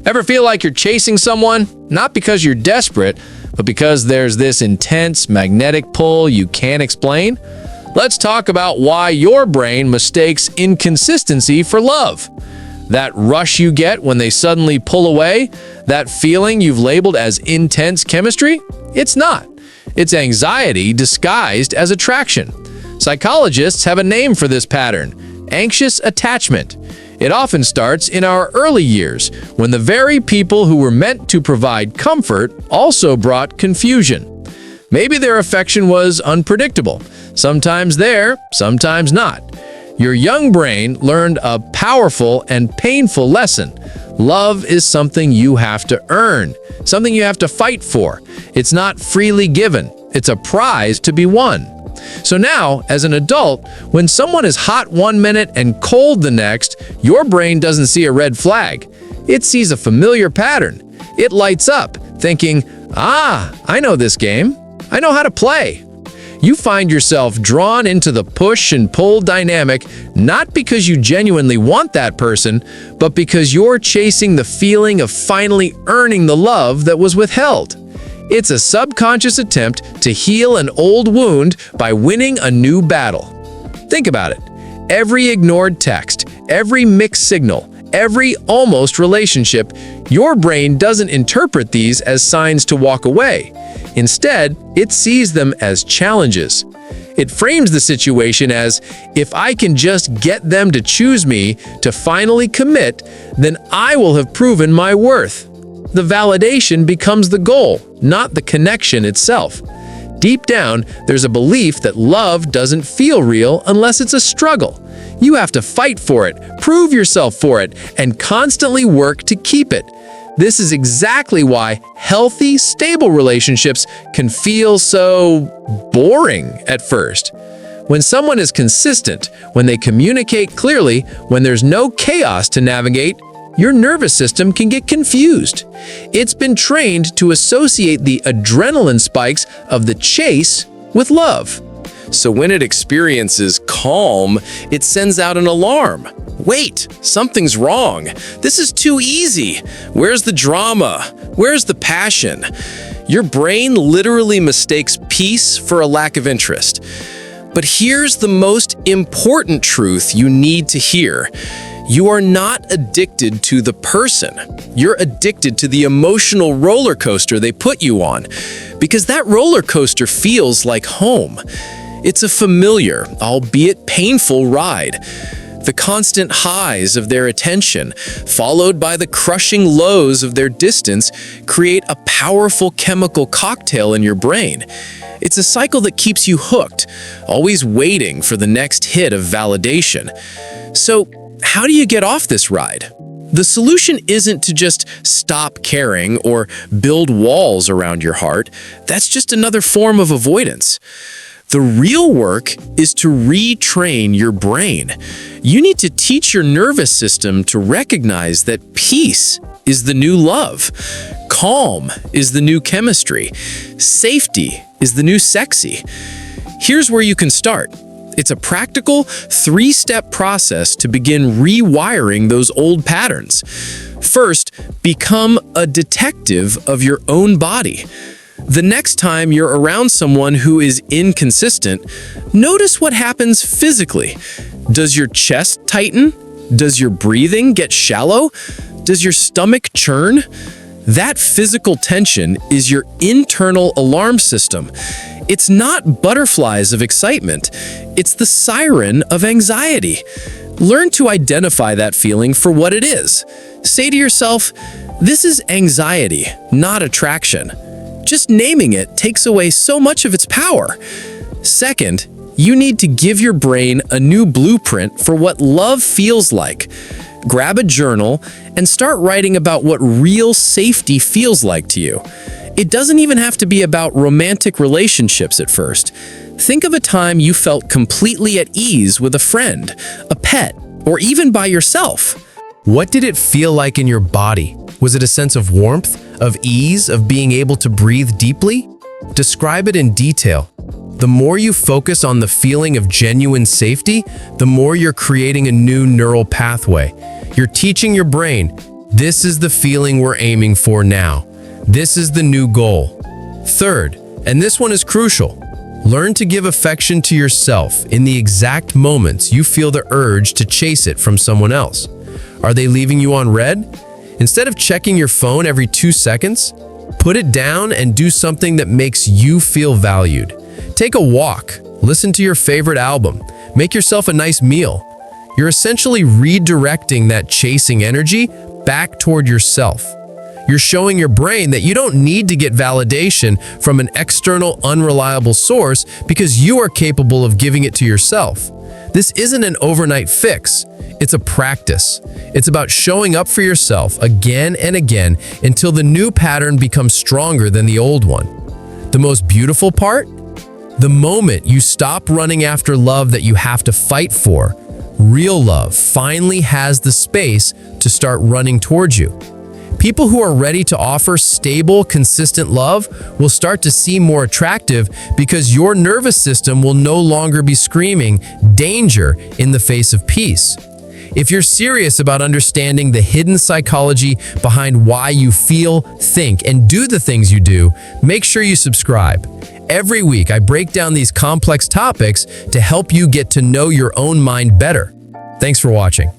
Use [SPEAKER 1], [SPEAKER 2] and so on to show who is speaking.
[SPEAKER 1] Ever feel like you're chasing someone? Not because you're desperate, but because there's this intense magnetic pull you can't explain? Let's talk about why your brain mistakes inconsistency for love. That rush you get when they suddenly pull away, that feeling you've labeled as intense chemistry? It's not. It's anxiety disguised as attraction. Psychologists have a name for this pattern: anxious attachment. It often starts in our early years, when the very people who were meant to provide comfort also brought confusion. Maybe their affection was unpredictable, sometimes there, sometimes not. Your young brain learned a powerful and painful lesson. Love is something you have to earn, something you have to fight for. It's not freely given. It's a prize to be won. So now, as an adult, when someone is hot one minute and cold the next, your brain doesn't see a red flag. It sees a familiar pattern. It lights up, thinking, I know this game. I know how to play. You find yourself drawn into the push and pull dynamic, not because you genuinely want that person, but because you're chasing the feeling of finally earning the love that was withheld. It's a subconscious attempt to heal an old wound by winning a new battle. Think about it. Every ignored text, every mixed signal, every almost relationship, your brain doesn't interpret these as signs to walk away. Instead, it sees them as challenges. It frames the situation as, if I can just get them to choose me, to finally commit, then I will have proven my worth. The validation becomes the goal, not the connection itself. Deep down, there's a belief that love doesn't feel real unless it's a struggle. You have to fight for it, prove yourself for it, and constantly work to keep it. This is exactly why healthy, stable relationships can feel so boring at first. When someone is consistent, when they communicate clearly, when there's no chaos to navigate, your nervous system can get confused. It's been trained to associate the adrenaline spikes of the chase with love. So when it experiences calm, it sends out an alarm. Wait, something's wrong. This is too easy. Where's the drama? Where's the passion? Your brain literally mistakes peace for a lack of interest. But here's the most important truth you need to hear. You are not addicted to the person. You're addicted to the emotional roller coaster they put you on, because that roller coaster feels like home. It's a familiar, albeit painful ride. The constant highs of their attention, followed by the crushing lows of their distance, create a powerful chemical cocktail in your brain. It's a cycle that keeps you hooked, always waiting for the next hit of validation. So, how do you get off this ride? The solution isn't to just stop caring or build walls around your heart. That's just another form of avoidance. The real work is to retrain your brain. You need to teach your nervous system to recognize that peace is the new love, calm is the new chemistry, safety is the new sexy. Here's where you can start. It's a practical, three-step process to begin rewiring those old patterns. First, become a detective of your own body. The next time you're around someone who is inconsistent, notice what happens physically. Does your chest tighten? Does your breathing get shallow? Does your stomach churn? That physical tension is your internal alarm system. It's not butterflies of excitement. It's the siren of anxiety. Learn to identify that feeling for what it is. Say to yourself, this is anxiety, not attraction. Just naming it takes away so much of its power. Second, you need to give your brain a new blueprint for what love feels like. Grab a journal and start writing about what real safety feels like to you. It doesn't even have to be about romantic relationships at first. Think of a time you felt completely at ease with a friend, a pet, or even by yourself.
[SPEAKER 2] What did it feel like in your body? Was it a sense of warmth, of ease, of being able to breathe deeply? Describe it in detail. The more you focus on the feeling of genuine safety, the more you're creating a new neural pathway. You're teaching your brain, This is the feeling we're aiming for now. This is the new goal. Third, and this one is crucial, learn to give affection to yourself in the exact moments you feel the urge to chase it from someone else. Are they leaving you on red? Instead of checking your phone every 2 seconds, put it down and do something that makes you feel valued. Take a walk, listen to your favorite album, make yourself a nice meal. You're essentially redirecting that chasing energy back toward yourself. You're showing your brain that you don't need to get validation from an external, unreliable source because you are capable of giving it to yourself. This isn't an overnight fix. It's a practice. It's about showing up for yourself again and again until the new pattern becomes stronger than the old one. The most beautiful part? The moment you stop running after love that you have to fight for, real love finally has the space to start running towards you. People who are ready to offer stable, consistent love will start to seem more attractive because your nervous system will no longer be screaming danger in the face of peace. If you're serious about understanding the hidden psychology behind why you feel, think, and do the things you do, make sure you subscribe. Every week, I break down these complex topics to help you get to know your own mind better. Thanks for watching.